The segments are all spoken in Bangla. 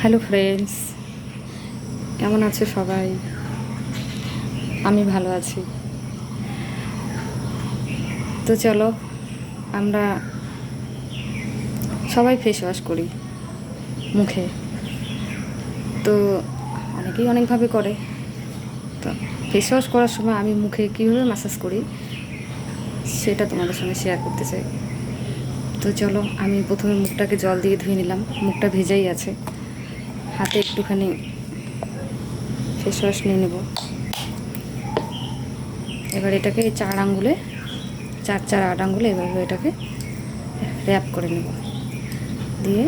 হ্যালো ফ্রেন্ডস, কেমন আছো সবাই? আমি ভালো আছি। তো চলো, আমরা সবাই ফেস ওয়াশ করি মুখে। তো অনেকেই অনেকভাবে করে। তো ফেস ওয়াশ করার সময় আমি মুখে কীভাবে ম্যাসাজ করি সেটা তোমাদের সঙ্গে শেয়ার করতে চাই। তো চলো, আমি প্রথমে মুখটাকে জল দিয়ে ধুয়ে নিলাম। মুখটা ভেজাই আছে। হাতে একটুখানি ফেস ওয়াশ নিয়ে নেব। এবার এটাকে চার আঙ্গুলে, চার চার আট আঙ্গুলে এভাবে এটাকে র্যাপ করে নেব। দিয়ে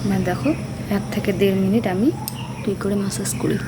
মানে দেখো, 1 থেকে 1.5 মিনিট আমি কী করে ম্যাসাজ করি।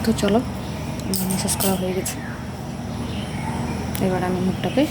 তো চলো, ম্যাসাজ করা হয়ে গেছে। এবার আমি মুখটাকে